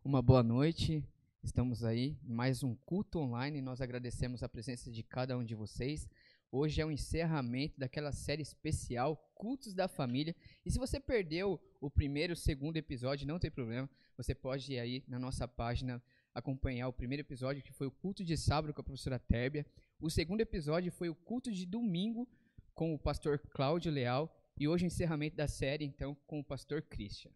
Uma boa noite. Estamos aí em mais um culto online. Nós agradecemos a presença de cada um de vocês. Hoje é o encerramento daquela série especial Cultos da Família. E se você perdeu o primeiro e o segundo episódio, não tem problema. Você pode ir aí na nossa página acompanhar o primeiro episódio, que foi o culto de sábado com a professora Térbia. O segundo episódio foi o culto de domingo com o pastor Cláudio Leal. E hoje o encerramento da série, então, com o pastor Christian.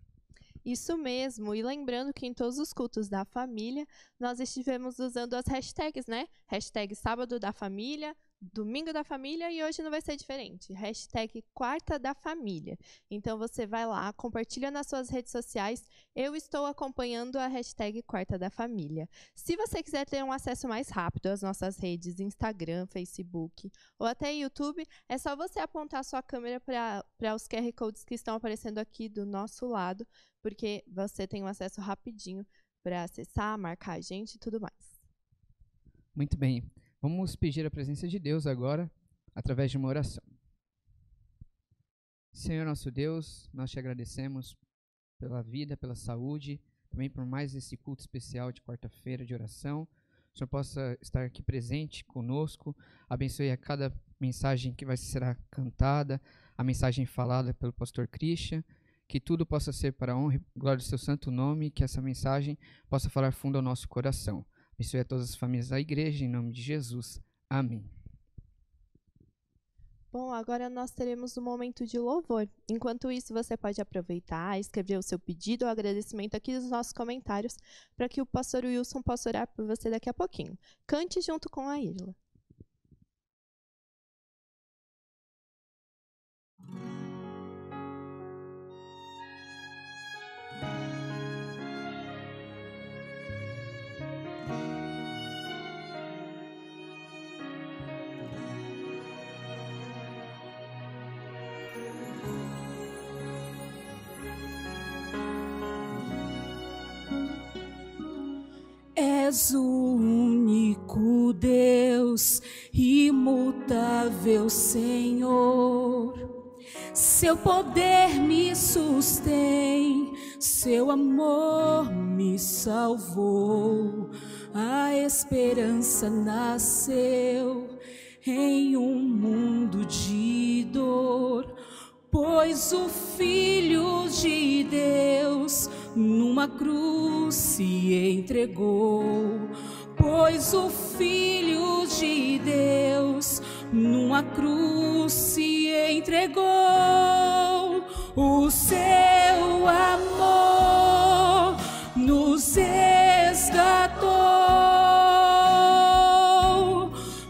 Isso mesmo, e lembrando que em todos os cultos da família, nós estivemos usando as hashtags, né? Hashtag sábado da família, domingo da família e hoje não vai ser diferente. Hashtag quarta da família. Então você vai lá, compartilha nas suas redes sociais. Eu estou acompanhando a hashtag quarta da família. Se você quiser ter um acesso mais rápido às nossas redes, Instagram, Facebook ou até YouTube, é só você apontar a sua câmera para os QR Codes que estão aparecendo aqui do nosso lado, porque você tem um acesso rapidinho para acessar, marcar a gente e tudo mais. Muito bem. Vamos pedir a presença de Deus agora, através de uma oração. Senhor nosso Deus, nós te agradecemos pela vida, pela saúde, também por mais esse culto especial de quarta-feira de oração. O Senhor possa estar aqui presente conosco, abençoe a cada mensagem que vai ser cantada, a mensagem falada pelo pastor Christian, que tudo possa ser para a honra e glória do seu santo nome, que essa mensagem possa falar fundo ao nosso coração. Abençoe a todas as famílias da igreja, em nome de Jesus. Amém. Bom, agora nós teremos um momento de louvor. Enquanto isso, você pode aproveitar, escrever o seu pedido ou agradecimento aqui nos nossos comentários, para que o pastor Wilson possa orar por você daqui a pouquinho. Cante junto com a Isla. És o único Deus, imutável Senhor. Seu poder me sustém, seu amor me salvou. A esperança nasceu em um mundo de dor, pois o Filho de Deus numa cruz se entregou, pois o Filho de Deus numa cruz se entregou. O seu amor nos resgatou,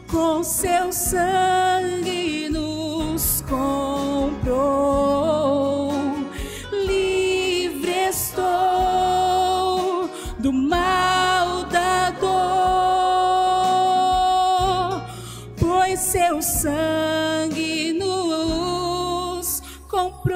com seu sangue nos comprou. Do mal da dor, pois seu sangue nos comprou.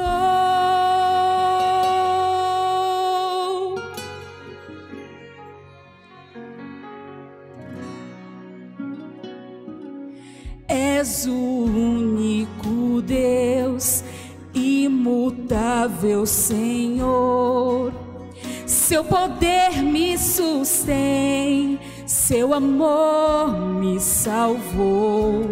És o único Deus, imutável Senhor. Seu poder me sustém, seu amor me salvou.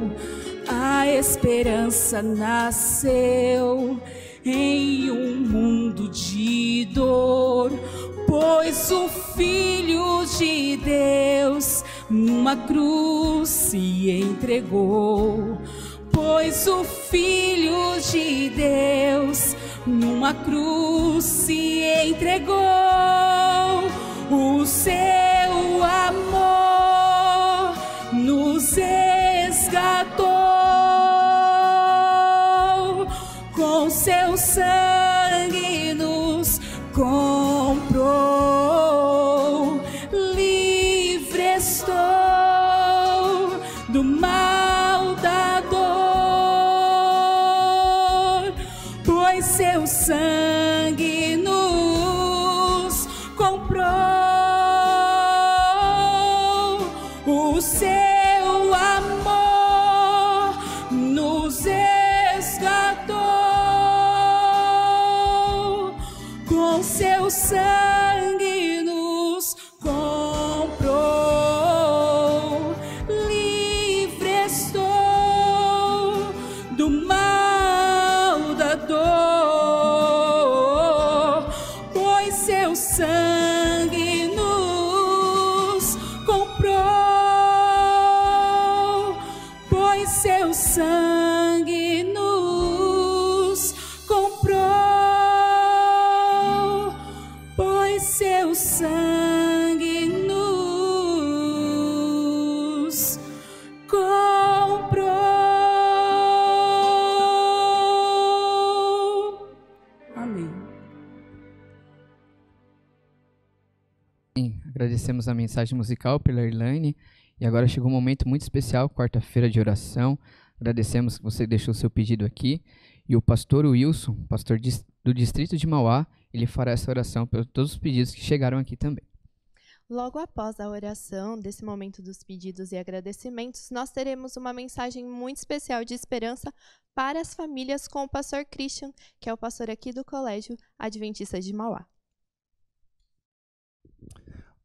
A esperança nasceu em um mundo de dor, pois o Filho de Deus numa cruz se entregou, pois o Filho de Deus numa cruz se entregou. O seu amor nos resgatou, com seu sangue nos comprou. Livre estou do mal da dor, pois seu sangue nos comprou. O seu amor nos resgatou, com seu sangue seu sangue nos comprou, pois seu sangue nos comprou, pois seu sangue nos comprou. Amém. Agradecemos a mensagem musical pela Irlane. E agora chegou um momento muito especial, quarta-feira de oração. Agradecemos que você deixou seu pedido aqui. E o pastor Wilson, pastor do distrito de Mauá, ele fará essa oração por todos os pedidos que chegaram aqui também. Logo após a oração, desse momento dos pedidos e agradecimentos, nós teremos uma mensagem muito especial de esperança para as famílias com o pastor Christian, que é o pastor aqui do Colégio Adventista de Mauá.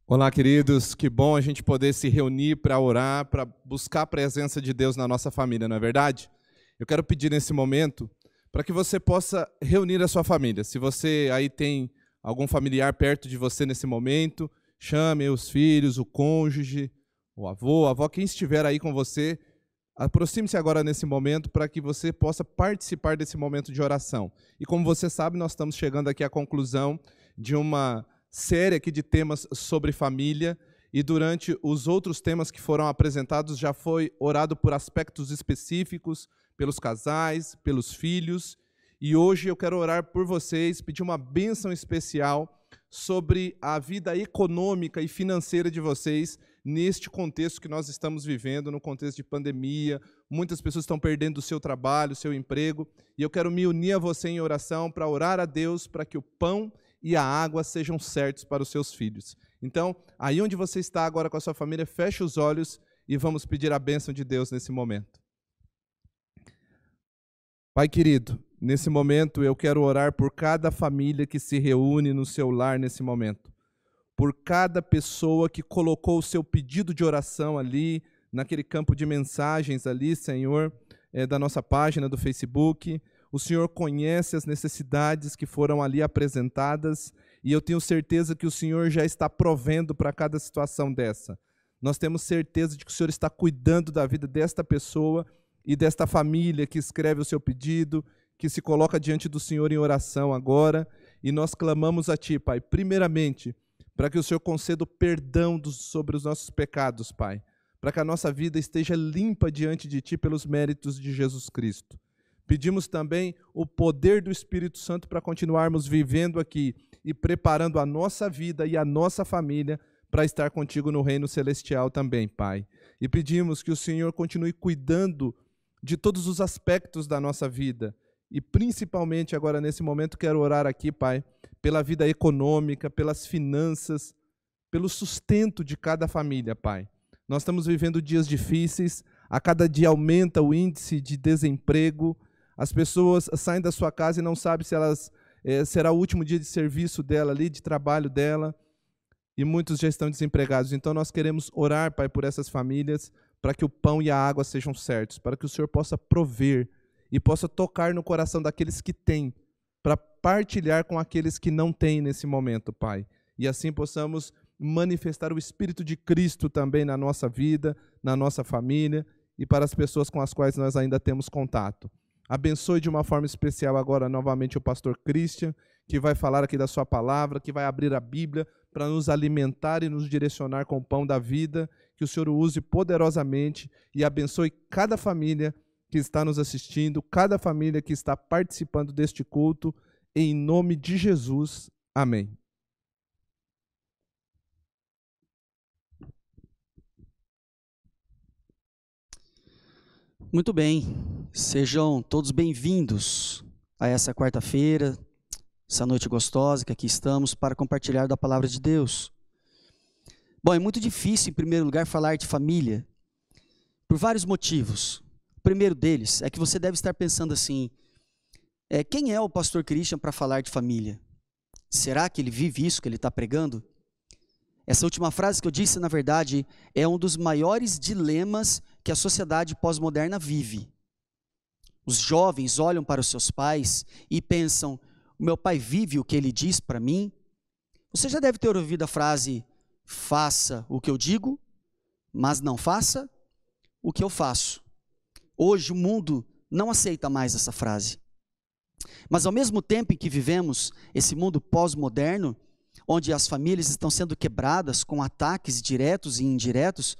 Olá, queridos, que bom a gente poder se reunir para orar, para buscar a presença de Deus na nossa família, não é verdade? Eu quero pedir nesse momento para que você possa reunir a sua família. Se você aí tem algum familiar perto de você nesse momento, chame os filhos, o cônjuge, o avô, a avó, quem estiver aí com você, aproxime-se agora nesse momento para que você possa participar desse momento de oração. E como você sabe, nós estamos chegando aqui à conclusão de uma série aqui de temas sobre família, e durante os outros temas que foram apresentados já foi orado por aspectos específicos, pelos casais, pelos filhos, e hoje eu quero orar por vocês, pedir uma bênção especial sobre a vida econômica e financeira de vocês neste contexto que nós estamos vivendo, no contexto de pandemia. Muitas pessoas estão perdendo o seu trabalho, o seu emprego, e eu quero me unir a você em oração para orar a Deus para que o pão e a água sejam certos para os seus filhos. Então, aí onde você está agora com a sua família, feche os olhos e vamos pedir a bênção de Deus nesse momento. Pai querido, nesse momento eu quero orar por cada família que se reúne no seu lar nesse momento. Por cada pessoa que colocou o seu pedido de oração ali, naquele campo de mensagens ali, Senhor, da nossa página do Facebook. O Senhor conhece as necessidades que foram ali apresentadas e eu tenho certeza que o Senhor já está provendo para cada situação dessa. Nós temos certeza de que o Senhor está cuidando da vida desta pessoa e desta família que escreve o seu pedido, que se coloca diante do Senhor em oração agora, e nós clamamos a Ti, Pai, primeiramente, para que o Senhor conceda o perdão sobre os nossos pecados, Pai, para que a nossa vida esteja limpa diante de Ti pelos méritos de Jesus Cristo. Pedimos também o poder do Espírito Santo para continuarmos vivendo aqui e preparando a nossa vida e a nossa família para estar contigo no reino celestial também, Pai. E pedimos que o Senhor continue cuidando de todos os aspectos da nossa vida. E principalmente agora nesse momento quero orar aqui, Pai, pela vida econômica, pelas finanças, pelo sustento de cada família, Pai. Nós estamos vivendo dias difíceis, a cada dia aumenta o índice de desemprego. As pessoas saem da sua casa e não sabem se será o último dia de serviço dela ali, de trabalho dela, e muitos já estão desempregados. Então nós queremos orar, Pai, por essas famílias, para que o pão e a água sejam certos, para que o Senhor possa prover e possa tocar no coração daqueles que têm, para partilhar com aqueles que não têm nesse momento, Pai. E assim possamos manifestar o Espírito de Cristo também na nossa vida, na nossa família e para as pessoas com as quais nós ainda temos contato. Abençoe de uma forma especial agora novamente o pastor Christian, que vai falar aqui da sua palavra, que vai abrir a Bíblia para nos alimentar e nos direcionar com o pão da vida. Que o Senhor o use poderosamente e abençoe cada família que está nos assistindo, cada família que está participando deste culto, em nome de Jesus. Amém. Muito bem, sejam todos bem-vindos a essa quarta-feira, essa noite gostosa que aqui estamos para compartilhar da palavra de Deus. Bom, é muito difícil, em primeiro lugar, falar de família, por vários motivos. O primeiro deles é que você deve estar pensando assim, quem é o pastor Christian para falar de família? Será que ele vive isso que ele está pregando? Essa última frase que eu disse, na verdade, é um dos maiores dilemas que a sociedade pós-moderna vive. Os jovens olham para os seus pais e pensam, o meu pai vive o que ele diz para mim? Você já deve ter ouvido a frase: faça o que eu digo, mas não faça o que eu faço. Hoje o mundo não aceita mais essa frase. Mas ao mesmo tempo em que vivemos esse mundo pós-moderno, onde as famílias estão sendo quebradas com ataques diretos e indiretos,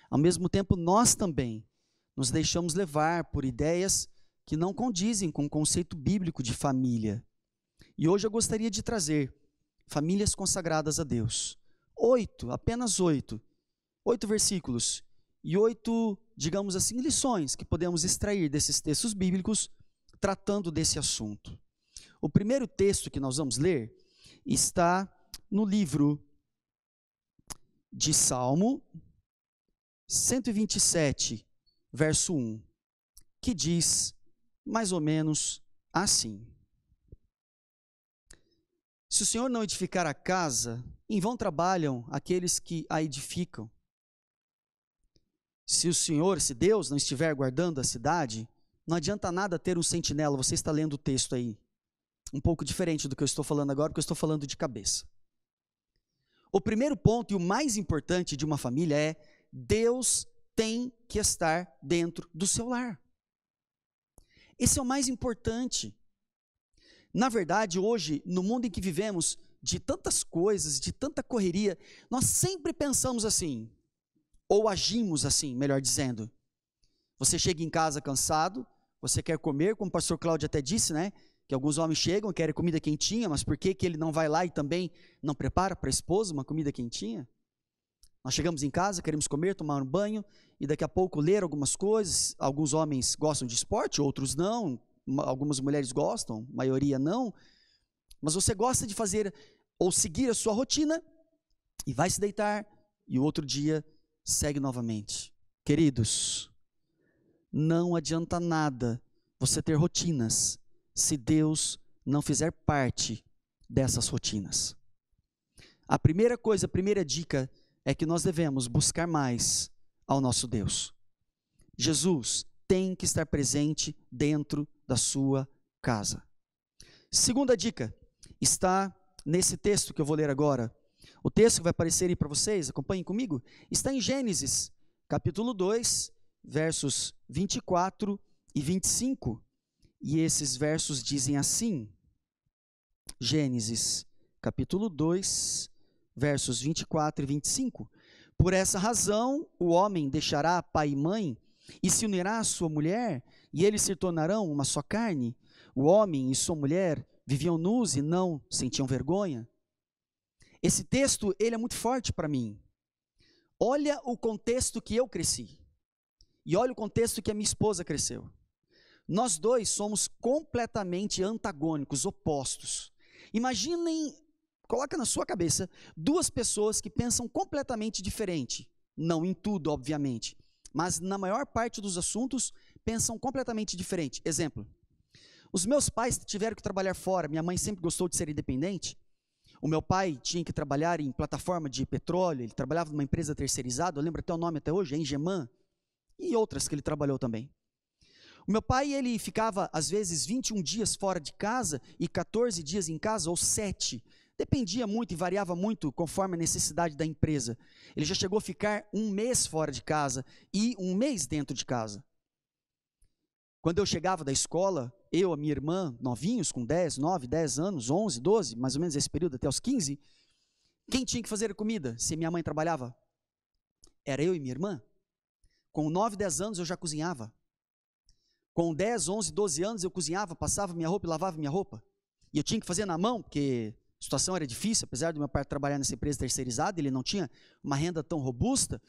ao mesmo tempo nós também nos deixamos levar por ideias que não condizem com o conceito bíblico de família. E hoje eu gostaria de trazer famílias consagradas a Deus. Apenas 8 versículos e 8, digamos assim, lições que podemos extrair desses textos bíblicos tratando desse assunto. O primeiro texto que nós vamos ler está no livro de Salmo 127, verso 1, que diz mais ou menos assim: se o Senhor não edificar a casa, em vão trabalham aqueles que a edificam. Se Deus não estiver guardando a cidade, não adianta nada ter um sentinela. Você está lendo o texto aí, um pouco diferente do que eu estou falando agora, porque eu estou falando de cabeça. O primeiro ponto e o mais importante de uma família é: Deus tem que estar dentro do seu lar. Esse é o mais importante. Na verdade, hoje, no mundo em que vivemos, de tantas coisas, de tanta correria, nós sempre pensamos assim, ou agimos assim, melhor dizendo. Você chega em casa cansado, você quer comer, como o pastor Cláudio até disse, né? Que alguns homens chegam, querem comida quentinha, mas por que ele não vai lá e também não prepara para a esposa uma comida quentinha? Nós chegamos em casa, queremos comer, tomar um banho, e daqui a pouco ler algumas coisas. Alguns homens gostam de esporte, outros não. Algumas mulheres gostam, a maioria não. Mas você gosta de fazer ou seguir a sua rotina e vai se deitar e o outro dia segue novamente. Queridos, não adianta nada você ter rotinas se Deus não fizer parte dessas rotinas. A primeira coisa, a primeira dica é que nós devemos buscar mais ao nosso Deus. Jesus tem que estar presente dentro da sua casa. Segunda dica está nesse texto que eu vou ler agora. O texto que vai aparecer aí para vocês, acompanhem comigo, está em Gênesis, capítulo 2, versos 24 e 25. E esses versos dizem assim: Gênesis, capítulo 2, versos 24 e 25. Por essa razão, o homem deixará pai e mãe e se unirá à sua mulher, e eles se tornarão uma só carne. O homem e sua mulher viviam nus e não sentiam vergonha. Esse texto, ele é muito forte para mim. Olha o contexto que eu cresci. E olha o contexto que a minha esposa cresceu. Nós dois somos completamente antagônicos, opostos. Imaginem, coloca na sua cabeça, duas pessoas que pensam completamente diferente. Não em tudo, obviamente, mas na maior parte dos assuntos pensam completamente diferente. Exemplo, os meus pais tiveram que trabalhar fora, minha mãe sempre gostou de ser independente. O meu pai tinha que trabalhar em plataforma de petróleo, ele trabalhava numa empresa terceirizada, eu lembro até o nome até hoje, é Engeman, e outras que ele trabalhou também. O meu pai, ele ficava às vezes 21 dias fora de casa e 14 dias em casa, ou 7. Dependia muito e variava muito conforme a necessidade da empresa. Ele já chegou a ficar 1 mês fora de casa e 1 mês dentro de casa. Quando eu chegava da escola, eu, a minha irmã, novinhos, com 10, 9, 10 anos, 11, 12, mais ou menos esse período, até os 15, quem tinha que fazer a comida se minha mãe trabalhava? Era eu e minha irmã. Com 9, 10 anos eu já cozinhava. Com 10, 11, 12 anos eu cozinhava, passava minha roupa e lavava minha roupa. E eu tinha que fazer na mão, porque a situação era difícil, apesar do meu pai trabalhar nessa empresa terceirizada, ele não tinha uma renda tão robusta.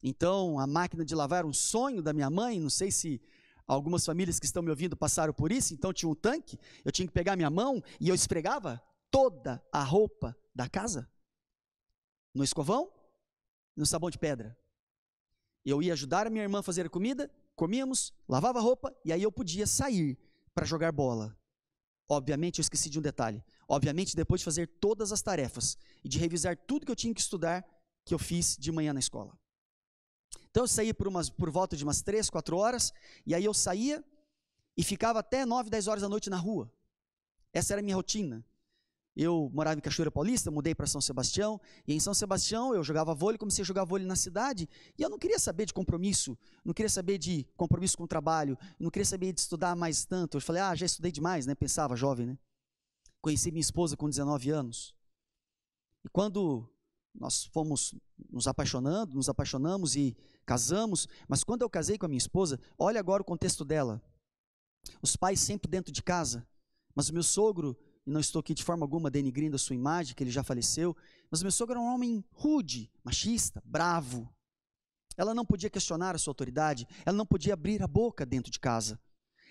Então a máquina de lavar era um sonho da minha mãe, não sei se algumas famílias que estão me ouvindo passaram por isso, então tinha um tanque, eu tinha que pegar minha mão e eu esfregava toda a roupa da casa no escovão e no sabão de pedra. Eu ia ajudar a minha irmã a fazer a comida, comíamos, lavava a roupa e aí eu podia sair para jogar bola. Obviamente eu esqueci de um detalhe, obviamente depois de fazer todas as tarefas e de revisar tudo que eu tinha que estudar, que eu fiz de manhã na escola. Então eu saía por volta de umas 3, 4 horas, e aí eu saía e ficava até 9, 10 horas da noite na rua. Essa era a minha rotina. Eu morava em Cachoeira Paulista, mudei para São Sebastião, e em São Sebastião eu jogava vôlei, comecei a jogar vôlei na cidade, e eu não queria saber de compromisso, não queria saber de compromisso com o trabalho, não queria saber de estudar mais tanto. Eu falei, já estudei demais, né? Pensava, jovem, né? Conheci minha esposa com 19 anos. E quando nós fomos nos apaixonamos e casamos, mas quando eu casei com a minha esposa, olha agora o contexto dela. Os pais sempre dentro de casa, mas o meu sogro, e não estou aqui de forma alguma denigrindo a sua imagem, que ele já faleceu, mas o meu sogro era um homem rude, machista, bravo. Ela não podia questionar a sua autoridade, ela não podia abrir a boca dentro de casa.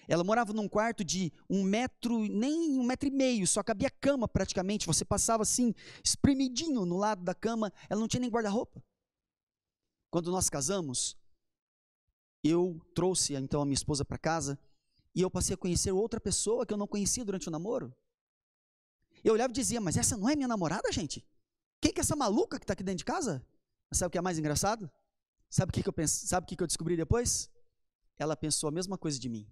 Ela morava num quarto de 1 metro, nem 1,5 metros, só cabia cama praticamente, você passava assim, espremidinho no lado da cama, ela não tinha nem guarda-roupa. Quando nós casamos, eu trouxe então a minha esposa para casa, e eu passei a conhecer outra pessoa que eu não conhecia durante o namoro. Eu olhava e dizia, mas essa não é minha namorada, gente? Quem que é essa maluca que está aqui dentro de casa? Mas sabe o que é mais engraçado? Sabe o que eu penso? Sabe o que eu descobri depois? Ela pensou a mesma coisa de mim.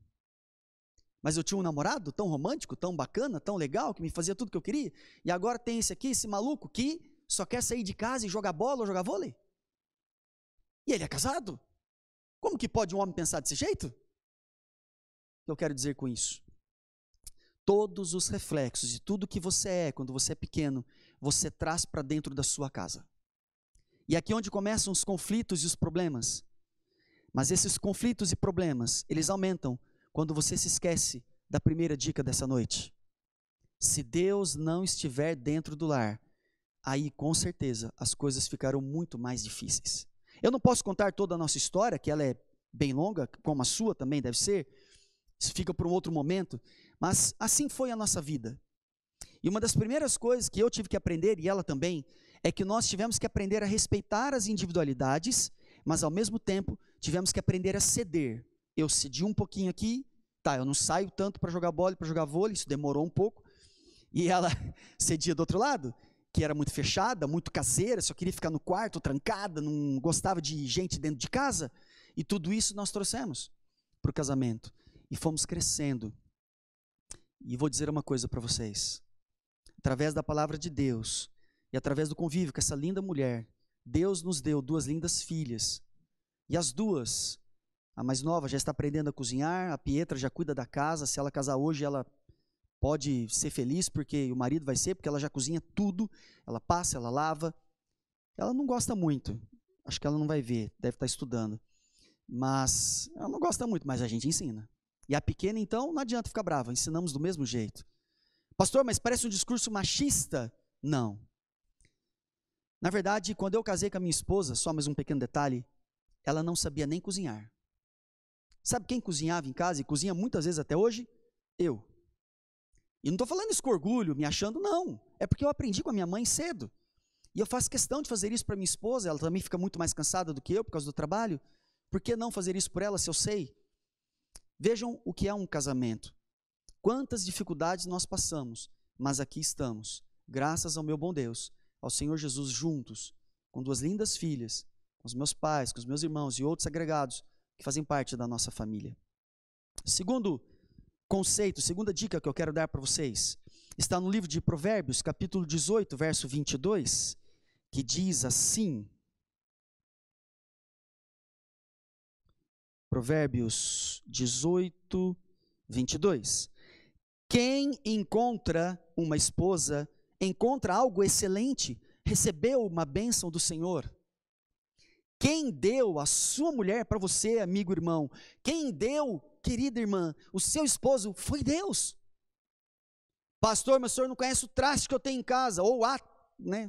Mas eu tinha um namorado tão romântico, tão bacana, tão legal, que me fazia tudo que eu queria. E agora tem esse aqui, esse maluco, que só quer sair de casa e jogar bola ou jogar vôlei. E ele é casado. Como que pode um homem pensar desse jeito? O que eu quero dizer com isso? Todos os reflexos de tudo que você é, quando você é pequeno, você traz para dentro da sua casa. E aqui é onde começam os conflitos e os problemas. Mas esses conflitos e problemas, eles aumentam quando você se esquece da primeira dica dessa noite. Se Deus não estiver dentro do lar, aí com certeza as coisas ficarão muito mais difíceis. Eu não posso contar toda a nossa história, que ela é bem longa, como a sua também deve ser. Isso fica para um outro momento. Mas assim foi a nossa vida. E uma das primeiras coisas que eu tive que aprender, e ela também, é que nós tivemos que aprender a respeitar as individualidades, mas ao mesmo tempo tivemos que aprender a ceder. Eu cedi um pouquinho aqui, eu não saio tanto para jogar bola e para jogar vôlei, isso demorou um pouco. E ela cedia do outro lado, que era muito fechada, muito caseira, só queria ficar no quarto, trancada, não gostava de gente dentro de casa. E tudo isso nós trouxemos para o casamento. E fomos crescendo. E vou dizer uma coisa para vocês. Através da palavra de Deus e através do convívio com essa linda mulher, Deus nos deu 2 lindas filhas. E as duas, a mais nova já está aprendendo a cozinhar, a Pietra já cuida da casa. Se ela casar hoje, ela pode ser feliz, porque o marido vai ser, porque ela já cozinha tudo. Ela passa, ela lava. Ela não gosta muito. Acho que ela não vai ver, deve estar estudando. Mas ela não gosta muito, mas a gente ensina. E a pequena, então, não adianta ficar brava, ensinamos do mesmo jeito. Pastor, mas parece um discurso machista? Não. Na verdade, quando eu casei com a minha esposa, só mais um pequeno detalhe, ela não sabia nem cozinhar. Sabe quem cozinhava em casa e cozinha muitas vezes até hoje? Eu. E não estou falando isso com orgulho, me achando, não. É porque eu aprendi com a minha mãe cedo. E eu faço questão de fazer isso para minha esposa, ela também fica muito mais cansada do que eu por causa do trabalho. Por que não fazer isso por ela se eu sei? Vejam o que é um casamento. Quantas dificuldades nós passamos, mas aqui estamos, graças ao meu bom Deus, ao Senhor Jesus, juntos, com 2 lindas filhas, com os meus pais, com os meus irmãos e outros agregados que fazem parte da nossa família. Segundo conceito, segunda dica que eu quero dar para vocês, está no livro de Provérbios, capítulo 18, verso 22, que diz assim, Provérbios 18, 22. Quem encontra uma esposa, encontra algo excelente, recebeu uma bênção do Senhor. Quem deu a sua mulher para você, amigo irmão, quem deu, querida irmã, o seu esposo, foi Deus. Pastor, mas o senhor não conhece o traste que eu tenho em casa, ou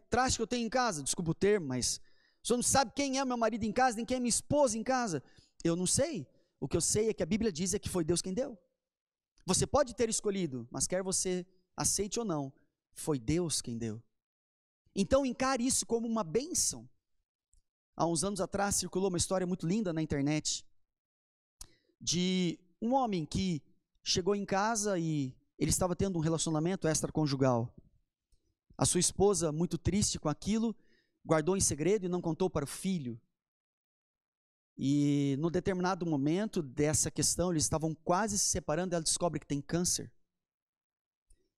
traste que eu tenho em casa, desculpa o termo, mas o senhor não sabe quem é meu marido em casa, nem quem é minha esposa em casa. Eu não sei. O que eu sei é que a Bíblia diz que foi Deus quem deu. Você pode ter escolhido, mas quer você aceite ou não, foi Deus quem deu. Então encare isso como uma bênção. Há uns anos atrás circulou uma história muito linda na internet de um homem que chegou em casa e ele estava tendo um relacionamento extraconjugal. A sua esposa, muito triste com aquilo, guardou em segredo e não contou para o filho. E no determinado momento dessa questão, eles estavam quase se separando, ela descobre que tem câncer.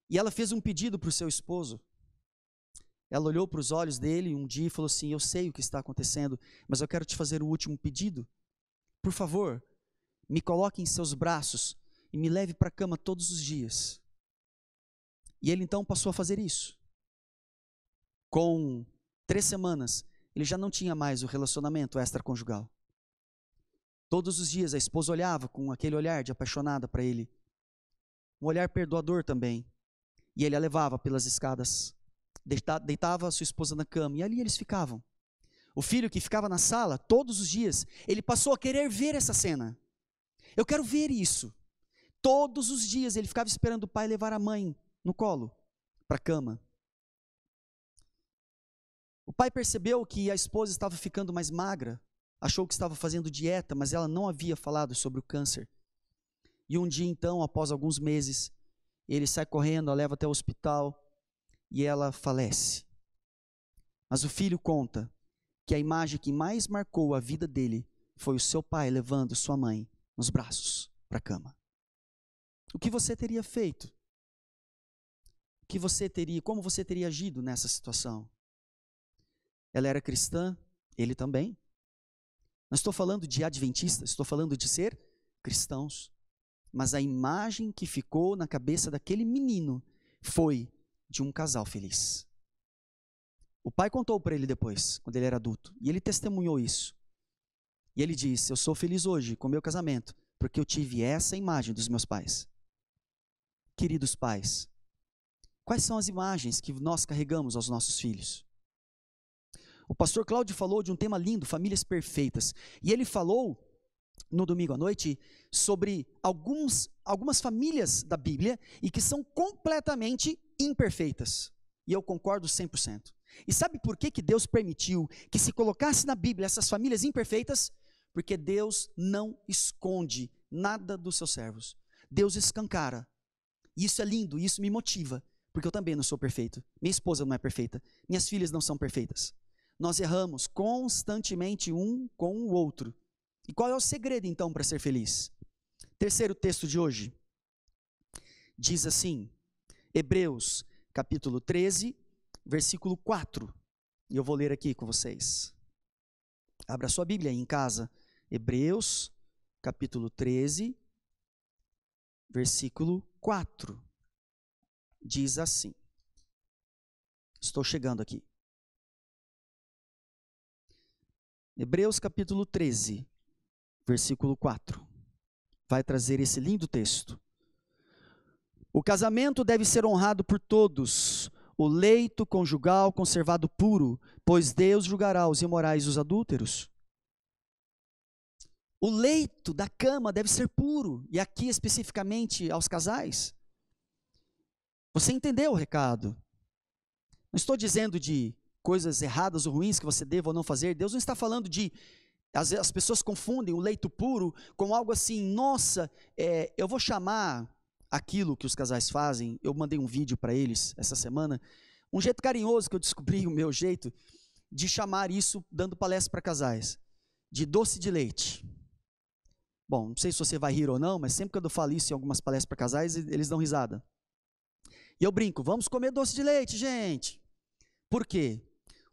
E ela fez um pedido para o seu esposo. Ela olhou para os olhos dele um dia e falou assim: eu sei o que está acontecendo, mas eu quero te fazer o último pedido. Por favor, me coloque em seus braços e me leve para a cama todos os dias. E ele então passou a fazer isso. Com 3 semanas, ele já não tinha mais o relacionamento extraconjugal. Todos os dias a esposa olhava com aquele olhar de apaixonada para ele. Um olhar perdoador também. E ele a levava pelas escadas, deitava a sua esposa na cama e ali eles ficavam. O filho que ficava na sala todos os dias, ele passou a querer ver essa cena. Eu quero ver isso. Todos os dias ele ficava esperando o pai levar a mãe no colo, para a cama. O pai percebeu que a esposa estava ficando mais magra, achou que estava fazendo dieta, mas ela não havia falado sobre o câncer. E um dia então, após alguns meses, ele sai correndo, a leva até o hospital e ela falece. Mas o filho conta que a imagem que mais marcou a vida dele foi o seu pai levando sua mãe nos braços para a cama. O que você teria feito? Como você teria agido nessa situação? Ela era cristã, ele também. Não estou falando de adventistas, estou falando de ser cristãos. Mas a imagem que ficou na cabeça daquele menino foi de um casal feliz. O pai contou para ele depois, quando ele era adulto, e ele testemunhou isso. E ele disse: eu sou feliz hoje com o meu casamento, porque eu tive essa imagem dos meus pais. Queridos pais, quais são as imagens que nós carregamos aos nossos filhos? O pastor Cláudio falou de um tema lindo, famílias perfeitas. E ele falou, no domingo à noite, sobre algumas famílias da Bíblia e que são completamente imperfeitas. E eu concordo 100%. E sabe por que Deus permitiu que se colocasse na Bíblia essas famílias imperfeitas? Porque Deus não esconde nada dos seus servos. Deus escancara. E isso é lindo, e isso me motiva, porque eu também não sou perfeito. Minha esposa não é perfeita. Minhas filhas não são perfeitas. Nós erramos constantemente um com o outro. E qual é o segredo, então, para ser feliz? Terceiro texto de hoje. Diz assim, Hebreus, capítulo 13, versículo 4. E eu vou ler aqui com vocês. Abra sua Bíblia aí em casa. Hebreus, capítulo 13, versículo 4. Diz assim. Estou chegando aqui. Hebreus capítulo 13, versículo 4, vai trazer esse lindo texto. O casamento deve ser honrado por todos, o leito conjugal conservado puro, pois Deus julgará os imorais e os adúlteros. O leito da cama deve ser puro, e aqui especificamente aos casais. Você entendeu o recado? Não estou dizendo de coisas erradas ou ruins que você deva ou não fazer. Deus não está falando de... As pessoas confundem o leito puro com algo assim, nossa, eu vou chamar aquilo que os casais fazem. Eu mandei um vídeo para eles essa semana. Um jeito carinhoso que eu descobri, o meu jeito, de chamar isso, dando palestra para casais, de doce de leite. Bom, não sei se você vai rir ou não, mas sempre que eu falo isso em algumas palestras para casais, eles dão risada. E eu brinco, vamos comer doce de leite, gente. Por quê?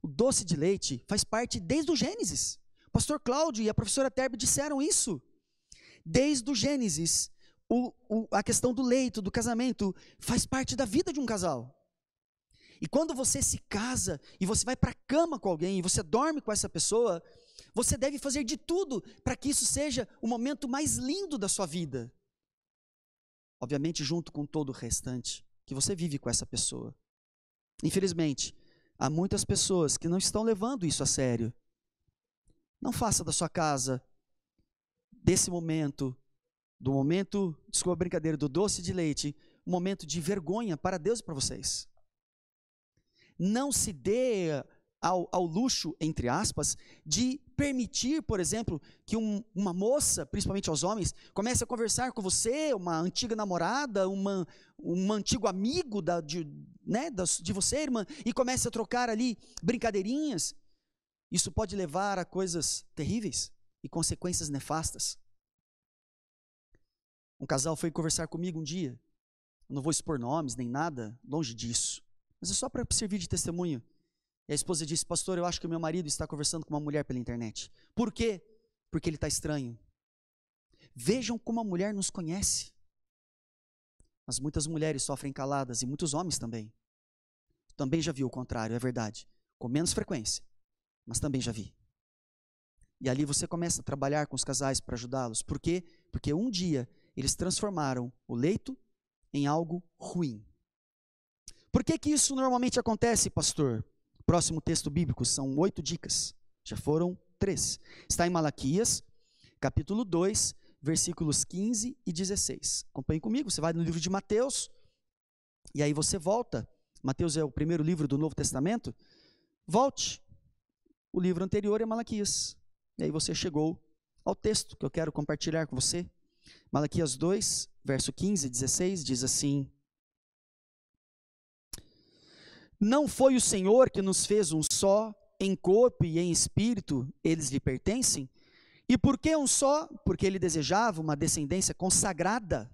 O doce de leite faz parte desde o Gênesis. O pastor Cláudio e a professora Terbe disseram isso. Desde o Gênesis, a questão do leito, do casamento, faz parte da vida de um casal. E quando você se casa e você vai para a cama com alguém e você dorme com essa pessoa, você deve fazer de tudo para que isso seja o momento mais lindo da sua vida. Obviamente, junto com todo o restante que você vive com essa pessoa. Infelizmente, há muitas pessoas que não estão levando isso a sério. Não faça da sua casa, desse momento, desculpa a brincadeira, do doce de leite, um momento de vergonha para Deus e para vocês. Não se dê ao luxo, entre aspas, de permitir, por exemplo, que uma moça, principalmente aos homens, comece a conversar com você, uma antiga namorada, um antigo amigo de você, irmã, e comece a trocar ali brincadeirinhas. Isso pode levar a coisas terríveis e consequências nefastas. Um casal foi conversar comigo um dia, não vou expor nomes nem nada, longe disso, mas é só para servir de testemunho. E a esposa disse: pastor, eu acho que o meu marido está conversando com uma mulher pela internet. Por quê? Porque ele está estranho. Vejam como a mulher nos conhece. Mas muitas mulheres sofrem caladas e muitos homens também. Também já vi o contrário, é verdade. Com menos frequência, mas também já vi. E ali você começa a trabalhar com os casais para ajudá-los. Por quê? Porque um dia eles transformaram o leito em algo ruim. Por que que isso normalmente acontece, pastor? Próximo texto bíblico, são 8 dicas. Já foram 3. Está em Malaquias, capítulo 2, versículos 15 e 16. Acompanhe comigo, você vai no livro de Mateus, e aí você volta. Mateus é o primeiro livro do Novo Testamento. Volte. O livro anterior é Malaquias. E aí você chegou ao texto que eu quero compartilhar com você. Malaquias 2, verso 15 e 16, diz assim: não foi o Senhor que nos fez um só, em corpo e em espírito, eles lhe pertencem? E por que um só? Porque ele desejava uma descendência consagrada.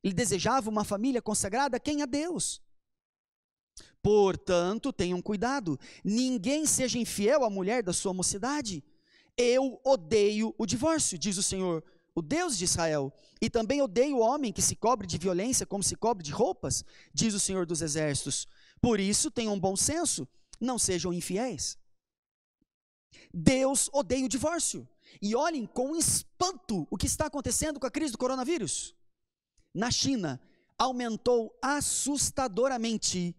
Ele desejava uma família consagrada a quem? A Deus. Portanto, tenham cuidado, ninguém seja infiel à mulher da sua mocidade. Eu odeio o divórcio, diz o Senhor, o Deus de Israel, e também odeio o homem que se cobre de violência como se cobre de roupas, diz o Senhor dos exércitos. Por isso, tenham bom senso, não sejam infiéis. Deus odeia o divórcio. E olhem com espanto o que está acontecendo com a crise do coronavírus. Na China, aumentou assustadoramente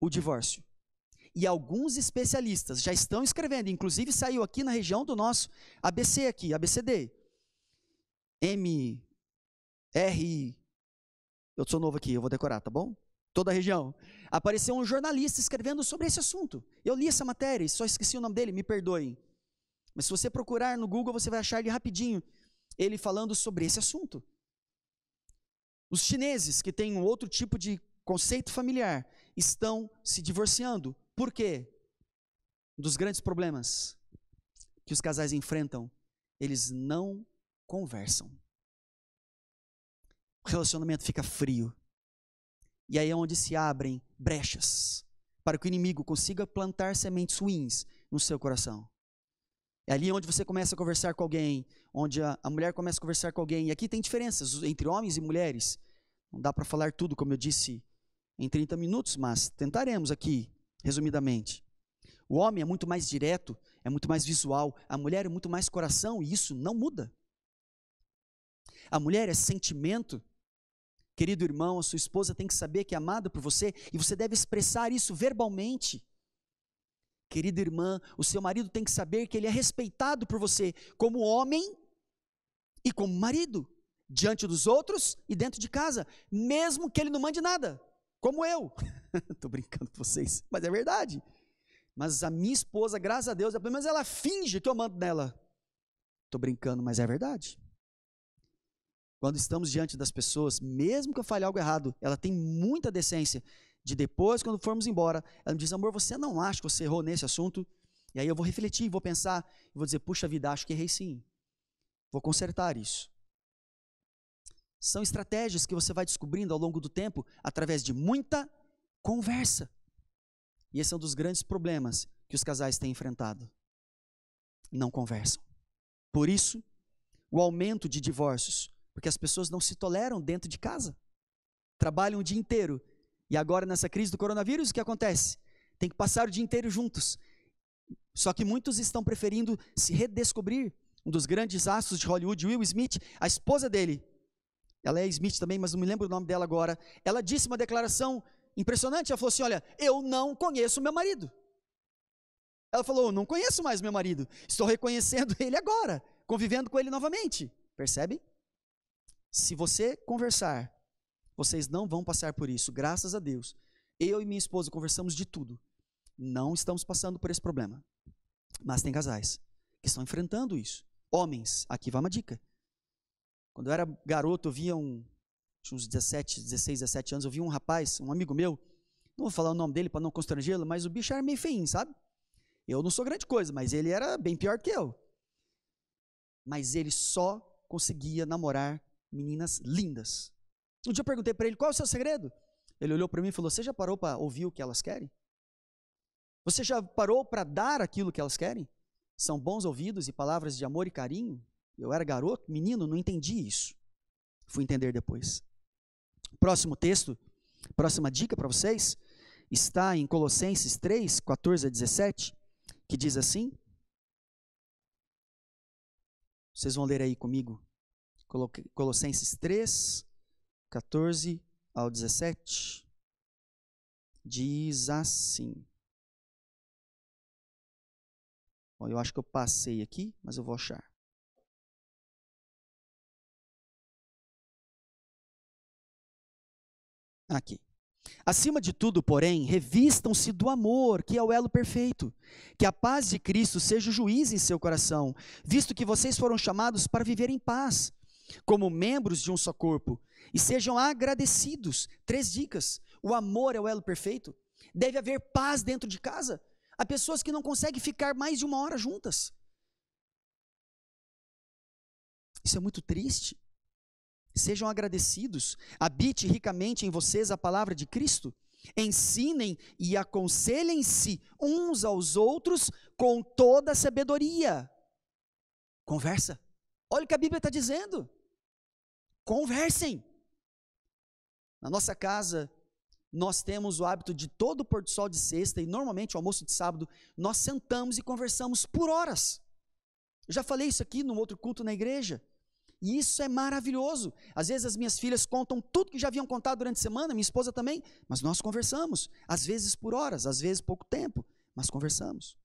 o divórcio. E alguns especialistas já estão escrevendo, inclusive saiu aqui na região do nosso ABC aqui, ABCD. Eu sou novo aqui, eu vou decorar, tá bom? Toda a região. Apareceu um jornalista escrevendo sobre esse assunto. Eu li essa matéria e só esqueci o nome dele, me perdoem. Mas se você procurar no Google, você vai achar ele rapidinho, ele falando sobre esse assunto. Os chineses, que têm um outro tipo de conceito familiar, estão se divorciando. Por quê? Um dos grandes problemas que os casais enfrentam, eles não conversam. O relacionamento fica frio. E aí é onde se abrem brechas para que o inimigo consiga plantar sementes ruins no seu coração. É ali onde você começa a conversar com alguém, onde a mulher começa a conversar com alguém. E aqui tem diferenças entre homens e mulheres. Não dá para falar tudo, como eu disse, em 30 minutos, mas tentaremos aqui, resumidamente. O homem é muito mais direto, é muito mais visual. A mulher é muito mais coração, e isso não muda. A mulher é sentimento. Querido irmão, a sua esposa tem que saber que é amada por você, e você deve expressar isso verbalmente. Querida irmã, o seu marido tem que saber que ele é respeitado por você como homem e como marido, diante dos outros e dentro de casa, mesmo que ele não mande nada, como eu. Estou brincando com vocês, mas é verdade. Mas a minha esposa, graças a Deus, pelo menos ela finge que eu mando nela. Estou brincando, mas é verdade. Quando estamos diante das pessoas, mesmo que eu fale algo errado, ela tem muita decência de depois, quando formos embora, ela me diz: amor, você não acha que você errou nesse assunto? E aí eu vou refletir, vou pensar, vou dizer: puxa vida, acho que errei sim. Vou consertar isso. São estratégias que você vai descobrindo ao longo do tempo, através de muita conversa. E esse é um dos grandes problemas que os casais têm enfrentado. Não conversam. Por isso, o aumento de divórcios, porque as pessoas não se toleram dentro de casa. Trabalham o dia inteiro. E agora, nessa crise do coronavírus, o que acontece? Tem que passar o dia inteiro juntos. Só que muitos estão preferindo se redescobrir. Um dos grandes astros de Hollywood, Will Smith, a esposa dele, ela é Smith também, mas não me lembro o nome dela agora, ela disse uma declaração impressionante. Ela falou assim: olha, eu não conheço meu marido. Ela falou: eu não conheço mais meu marido, estou reconhecendo ele agora, convivendo com ele novamente. Percebe? Se você conversar, vocês não vão passar por isso, graças a Deus. Eu e minha esposa conversamos de tudo. Não estamos passando por esse problema. Mas tem casais que estão enfrentando isso. Homens, aqui vai uma dica. Quando eu era garoto, eu via tinha uns 16, 17 anos, eu vi um rapaz, um amigo meu, não vou falar o nome dele para não constrangê-lo, mas o bicho era meio feinho, sabe? Eu não sou grande coisa, mas ele era bem pior que eu. Mas ele só conseguia namorar meninas lindas. Um dia eu perguntei para ele, qual é o seu segredo? Ele olhou para mim e falou, você já parou para ouvir o que elas querem? Você já parou para dar aquilo que elas querem? São bons ouvidos e palavras de amor e carinho? Eu era garoto, menino, não entendi isso. Fui entender depois. Próximo texto, próxima dica para vocês, está em Colossenses 3, 14 a 17, que diz assim. Vocês vão ler aí comigo. Colossenses 3, 14 ao 17. Diz assim. Bom, eu acho que eu passei aqui, mas eu vou achar. Aqui. Acima de tudo, porém, revistam-se do amor, que é o elo perfeito. Que a paz de Cristo seja o juiz em seu coração, visto que vocês foram chamados para viver em paz, como membros de um só corpo, e sejam agradecidos. 3 dicas. O amor é o elo perfeito. Deve haver paz dentro de casa. Há pessoas que não conseguem ficar mais de 1 hora juntas. Isso é muito triste. Sejam agradecidos, habite ricamente em vocês a palavra de Cristo, ensinem e aconselhem-se uns aos outros com toda a sabedoria. Conversa. Olha o que a Bíblia está dizendo. Conversem. Na nossa casa, nós temos o hábito de todo o pôr do sol de sexta e normalmente o almoço de sábado, nós sentamos e conversamos por horas. Eu já falei isso aqui num outro culto na igreja. E isso é maravilhoso. Às vezes as minhas filhas contam tudo que já haviam contado durante a semana, minha esposa também, mas nós conversamos, às vezes por horas, às vezes pouco tempo, mas conversamos.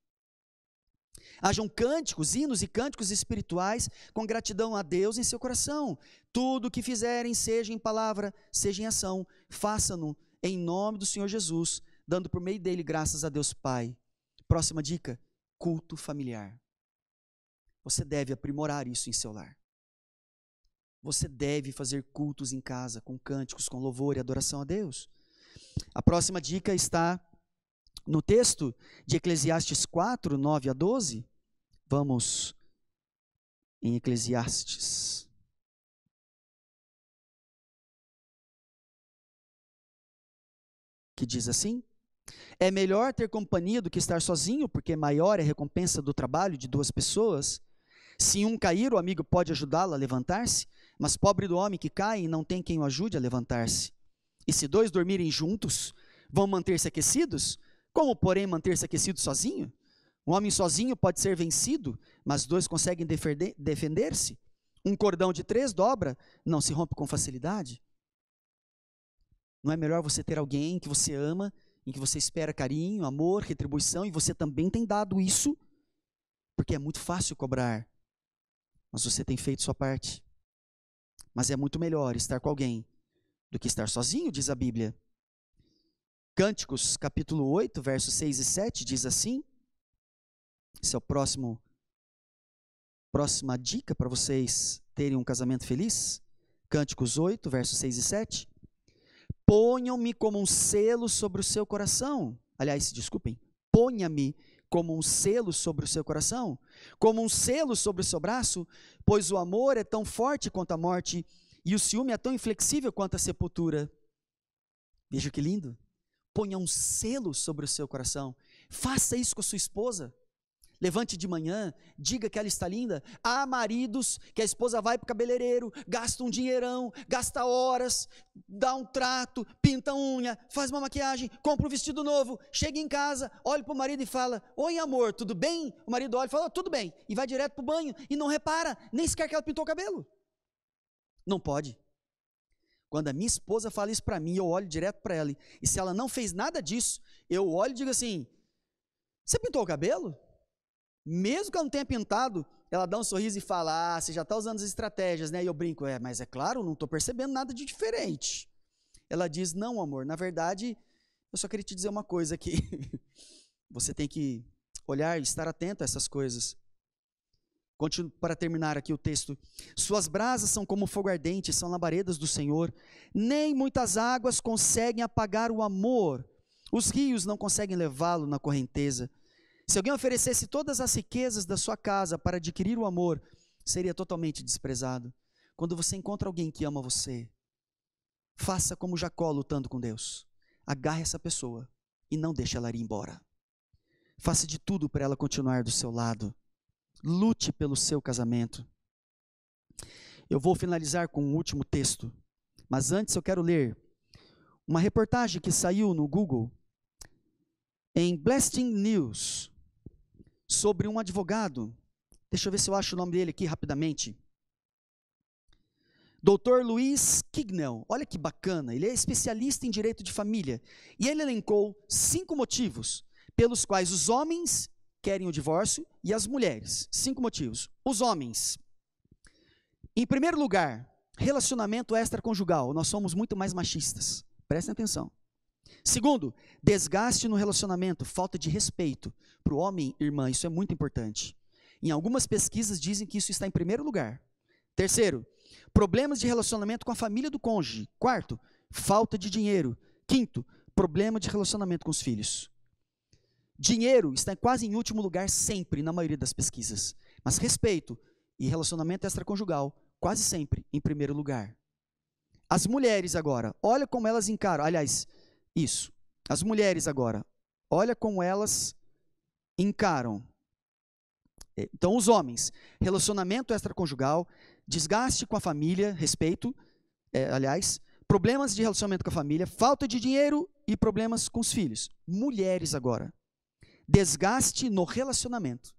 Hajam cânticos, hinos e cânticos espirituais com gratidão a Deus em seu coração. Tudo o que fizerem, seja em palavra, seja em ação, façam-no em nome do Senhor Jesus, dando por meio dele graças a Deus Pai. Próxima dica, culto familiar. Você deve aprimorar isso em seu lar. Você deve fazer cultos em casa, com cânticos, com louvor e adoração a Deus. A próxima dica está no texto de Eclesiastes 4, 9 a 12. Vamos em Eclesiastes. Que diz assim: é melhor ter companhia do que estar sozinho, porque maior é a recompensa do trabalho de 2 pessoas. Se um cair, o amigo pode ajudá-lo a levantar-se, mas pobre do homem que cai e não tem quem o ajude a levantar-se. E se 2 dormirem juntos, vão manter-se aquecidos? Como, porém, manter-se aquecido sozinho? Um homem sozinho pode ser vencido, mas 2 conseguem defender-se. Um cordão de 3 dobra, não se rompe com facilidade. Não é melhor você ter alguém que você ama, em que você espera carinho, amor, retribuição, e você também tem dado isso? Porque é muito fácil cobrar, mas você tem feito sua parte. Mas é muito melhor estar com alguém do que estar sozinho, diz a Bíblia. Cânticos, capítulo 8, versos 6 e 7, diz assim. Esse é o próxima dica para vocês terem um casamento feliz. Cânticos 8, versos 6 e 7. Ponham-me como um selo sobre o seu coração. Aliás, desculpem. Ponha-me como um selo sobre o seu coração, como um selo sobre o seu braço, pois o amor é tão forte quanto a morte, e o ciúme é tão inflexível quanto a sepultura. Veja que lindo. Ponha um selo sobre o seu coração. Faça isso com a sua esposa. Levante de manhã, diga que ela está linda. Há maridos que a esposa vai para o cabeleireiro, gasta um dinheirão, gasta horas, dá um trato, pinta a unha, faz uma maquiagem, compra um vestido novo, chega em casa, olha para o marido e fala: oi amor, tudo bem? O marido olha e fala: tudo bem, e vai direto para o banho e não repara nem sequer que ela pintou o cabelo. Não pode. Quando a minha esposa fala isso para mim, eu olho direto para ela, e se ela não fez nada disso, eu olho e digo assim: você pintou o cabelo? Mesmo que ela não tenha pintado, ela dá um sorriso e fala: ah, você já está usando as estratégias, né? E eu brinco: mas é claro, não estou percebendo nada de diferente. Ela diz: não, amor, na verdade, eu só queria te dizer uma coisa aqui. Você tem que olhar e estar atento a essas coisas. Continuo para terminar aqui o texto. Suas brasas são como fogo ardente, são labaredas do Senhor. Nem muitas águas conseguem apagar o amor. Os rios não conseguem levá-lo na correnteza. Se alguém oferecesse todas as riquezas da sua casa para adquirir o amor, seria totalmente desprezado. Quando você encontra alguém que ama você, Faça como Jacó lutando com Deus. Agarre essa pessoa e não deixe ela ir embora. Faça de tudo para ela continuar do seu lado. Lute pelo seu casamento. Eu vou finalizar com um último texto, mas antes eu quero ler uma reportagem que saiu no Google, em Blasting News, sobre um advogado. Deixa eu ver se eu acho o nome dele aqui rapidamente. Dr. Luiz Kignell, olha que bacana, ele é especialista em direito de família, e ele elencou 5 motivos pelos quais os homens querem o divórcio e as mulheres. 5 motivos. Os homens. Em primeiro lugar, relacionamento extraconjugal. Nós somos muito mais machistas. Prestem atenção. Segundo, desgaste no relacionamento, falta de respeito. Para o homem, irmã, isso é muito importante. Em algumas pesquisas dizem que isso está em primeiro lugar. Terceiro, problemas de relacionamento com a família do cônjuge. Quarto, falta de dinheiro. Quinto, problema de relacionamento com os filhos. Dinheiro está quase em último lugar sempre, na maioria das pesquisas. Mas respeito e relacionamento extraconjugal, quase sempre em primeiro lugar. As mulheres agora, olha como elas encaram. Aliás, isso. As mulheres agora, olha como elas encaram. Então, os homens, relacionamento extraconjugal, desgaste com a família, respeito, problemas de relacionamento com a família, falta de dinheiro e problemas com os filhos. Mulheres agora, desgaste no relacionamento,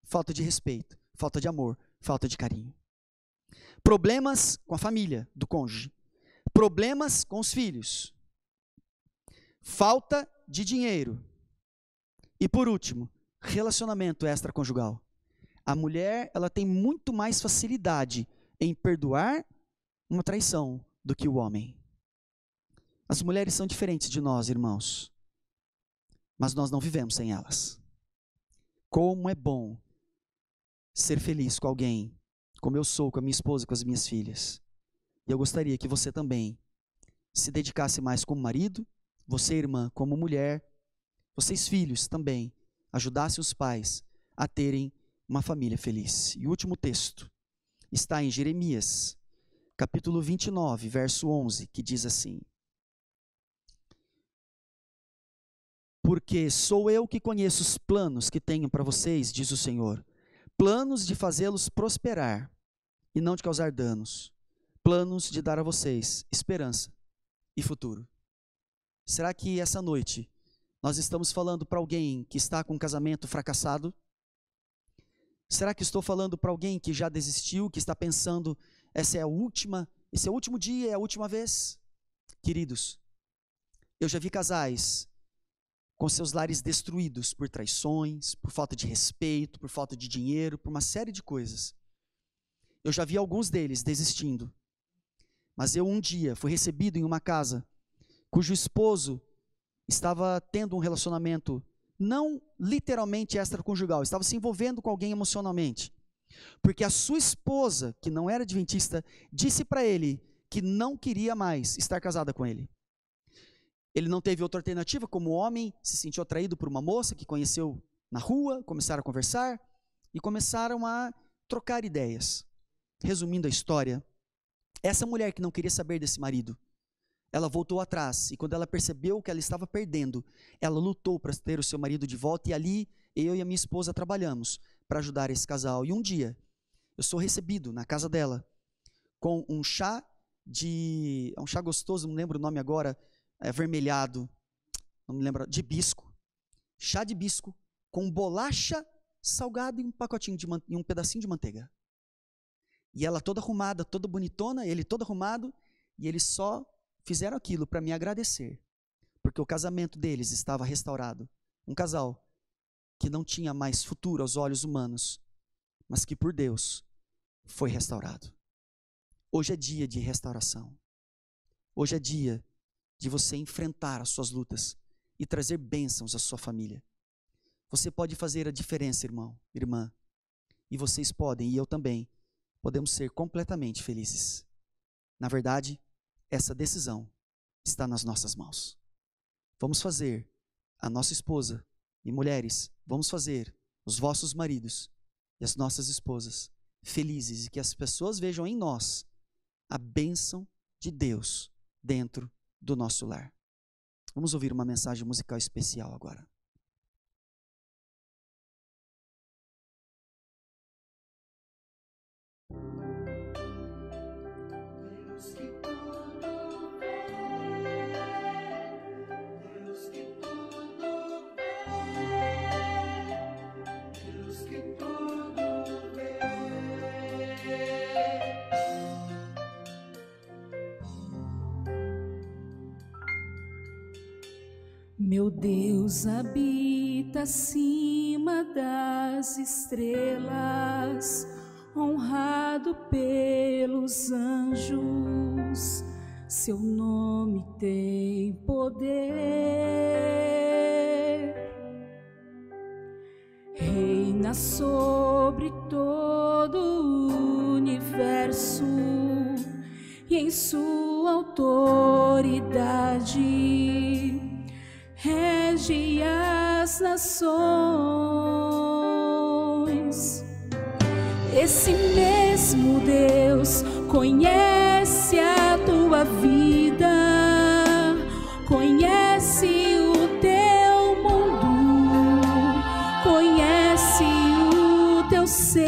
falta de respeito, falta de amor, falta de carinho. Problemas com a família do cônjuge, problemas com os filhos, falta de dinheiro. E por último, relacionamento extraconjugal. A mulher, ela tem muito mais facilidade em perdoar uma traição do que o homem. As mulheres são diferentes de nós, irmãos, mas nós não vivemos sem elas. Como é bom ser feliz com alguém, como eu sou com a minha esposa e com as minhas filhas. E eu gostaria que você também se dedicasse mais como marido, você, irmã, como mulher, vocês, filhos, também, ajudassem os pais a terem uma família feliz. E o último texto está em Jeremias, capítulo 29, verso 11, que diz assim: porque sou eu que conheço os planos que tenho para vocês, diz o Senhor, planos de fazê-los prosperar e não de causar danos, planos de dar a vocês esperança e futuro. Será que essa noite nós estamos falando para alguém que está com um casamento fracassado? Será que estou falando para alguém que já desistiu, que está pensando, esse é o último dia, é a última vez? Queridos, eu já vi casais com seus lares destruídos por traições, por falta de respeito, por falta de dinheiro, por uma série de coisas. Eu já vi alguns deles desistindo. Mas eu um dia fui recebido em uma casa cujo esposo estava tendo um relacionamento não literalmente extraconjugal, estava se envolvendo com alguém emocionalmente. Porque a sua esposa, que não era adventista, disse para ele que não queria mais estar casada com ele. Ele não teve outra alternativa, como homem, se sentiu atraído por uma moça que conheceu na rua, começaram a conversar e começaram a trocar ideias. Resumindo a história, essa mulher que não queria saber desse marido, ela voltou atrás e quando ela percebeu que ela estava perdendo, ela lutou para ter o seu marido de volta e ali eu e a minha esposa trabalhamos para ajudar esse casal. E um dia, eu sou recebido na casa dela com um chá gostoso, não lembro o nome agora, avermelhado, não me lembro, de hibisco. Chá de hibisco com bolacha salgada e um pacotinho e um pedacinho de manteiga. E ela toda arrumada, toda bonitona, ele todo arrumado, e eles só fizeram aquilo para me agradecer, porque o casamento deles estava restaurado. Um casal que não tinha mais futuro aos olhos humanos, mas que por Deus foi restaurado. Hoje é dia de restauração. Hoje é dia de você enfrentar as suas lutas e trazer bênçãos à sua família. Você pode fazer a diferença, irmão, irmã. E vocês podem, e eu também, podemos ser completamente felizes. Na verdade, essa decisão está nas nossas mãos. Vamos fazer a nossa esposa, e mulheres, vamos fazer os vossos maridos e as nossas esposas felizes e que as pessoas vejam em nós a bênção de Deus dentro do nosso lar. Vamos ouvir uma mensagem musical especial agora. Meu Deus habita acima das estrelas, honrado pelos anjos, seu nome tem poder. Reina sobre todo o universo e em sua autoridade rege as nações. Esse mesmo Deus conhece a tua vida, conhece o teu mundo, conhece o teu ser.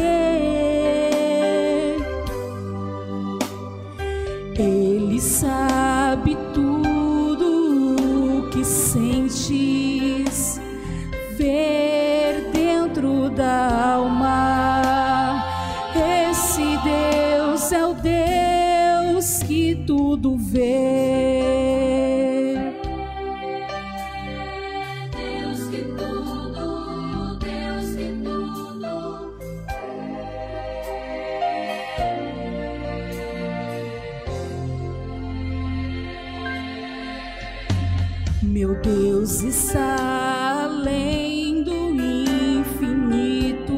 Ele sabe tudo o que sentes, ver dentro da alma. Esse Deus é o Deus que tudo vê. Deus que tudo, Deus que tudo vê. Meu Deus está além do infinito,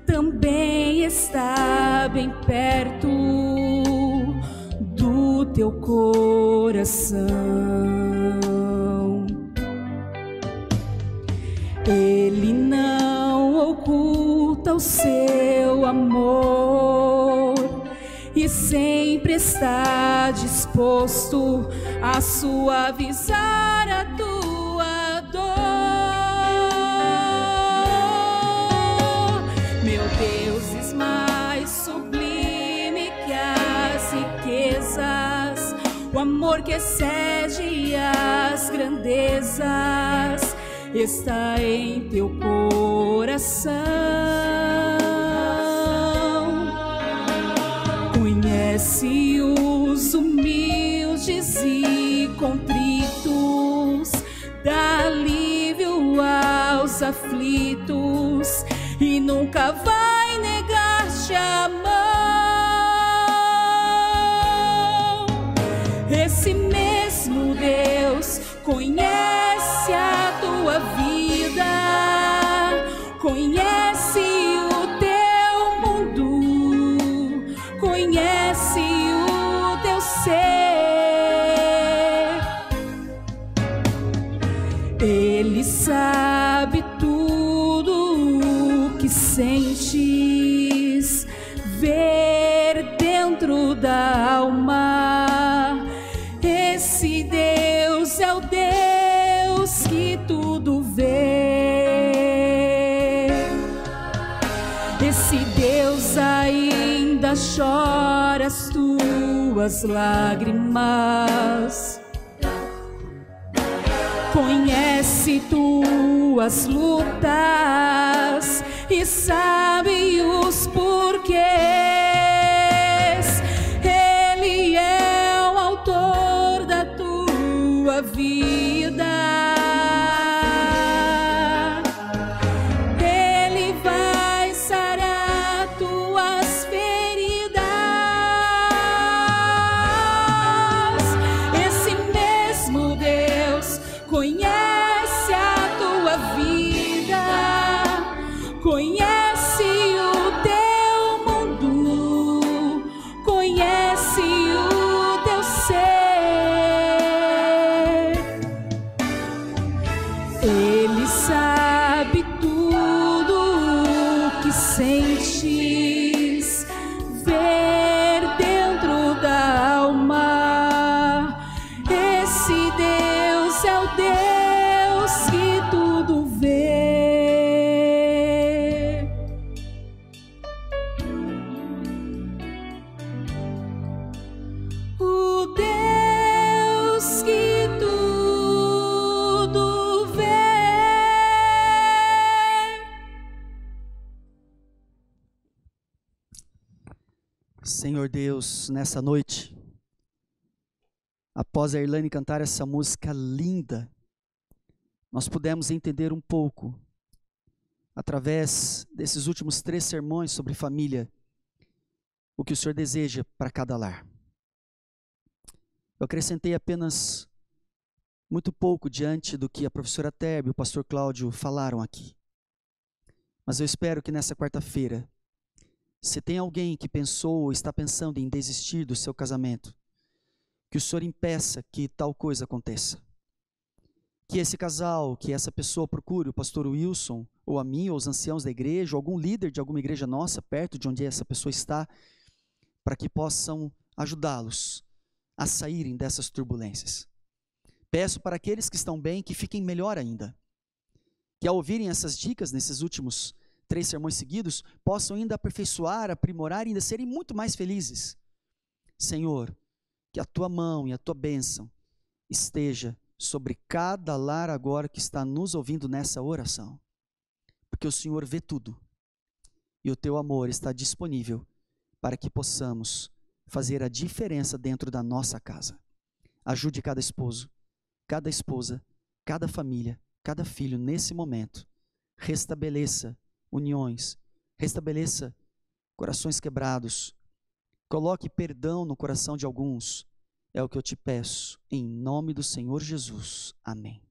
também está bem perto do teu coração. Ele não oculta o seu amor e sempre está disposto a suavizar a tua dor. Meu Deus, mais sublime que as riquezas, o amor que excede as grandezas está em teu coração. Conhece os humildes e contritos, dá alívio aos aflitos e nunca vai negar-te a mão. Esse mesmo Deus conhece a tua vida, conhece o teu mundo, conhece o teu ser. Ele sabe tudo o que sentes, ver dentro da alma. Esse Deus é o Deus que tudo vê. Esse Deus ainda chora as tuas lágrimas, conhece tuas lutas e sabe os porquês. Ele é o autor da tua vida. Ele vai sarar tuas feridas. Esse mesmo Deus conhece a tua vida, conhece o teu Senhor Deus, nessa noite, após a Irlane cantar essa música linda, nós pudemos entender um pouco, através desses últimos 3 sermões sobre família, o que o Senhor deseja para cada lar. Eu acrescentei apenas muito pouco diante do que a professora Terbi e o pastor Cláudio falaram aqui. Mas eu espero que nessa quarta-feira, se tem alguém que pensou ou está pensando em desistir do seu casamento, que o Senhor impeça que tal coisa aconteça. Que esse casal, que essa pessoa procure o pastor Wilson, ou a mim, ou os anciãos da igreja, ou algum líder de alguma igreja nossa, perto de onde essa pessoa está, para que possam ajudá-los a saírem dessas turbulências. Peço para aqueles que estão bem, que fiquem melhor ainda. Que ao ouvirem essas dicas nesses últimos 3 sermões seguidos, possam ainda aperfeiçoar, aprimorar e ainda serem muito mais felizes. Senhor, que a Tua mão e a Tua bênção esteja sobre cada lar agora que está nos ouvindo nessa oração. Porque o Senhor vê tudo. E o Teu amor está disponível para que possamos fazer a diferença dentro da nossa casa. Ajude cada esposo, cada esposa, cada família, cada filho nesse momento. Restabeleça uniões, restabeleça corações quebrados, coloque perdão no coração de alguns, é o que eu te peço, em nome do Senhor Jesus, amém.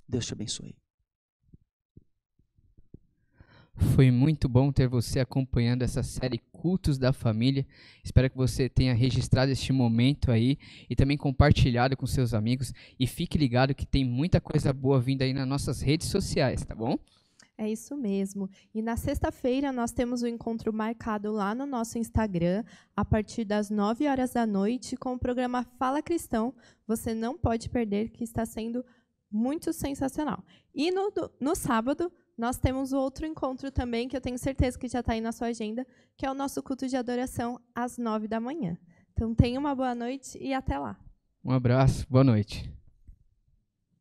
Deus te abençoe. Foi muito bom ter você acompanhando essa série Cultos da Família. Espero que você tenha registrado este momento aí e também compartilhado com seus amigos, e fique ligado que tem muita coisa boa vindo aí nas nossas redes sociais, tá bom? É isso mesmo. E na sexta-feira nós temos um encontro marcado lá no nosso Instagram, a partir das 9 horas da noite, com o programa Fala Cristão. Você não pode perder, que está sendo muito sensacional. E no sábado, nós temos outro encontro também, que eu tenho certeza que já está aí na sua agenda, que é o nosso culto de adoração às 9 da manhã. Então, tenha uma boa noite e até lá. Um abraço, boa noite.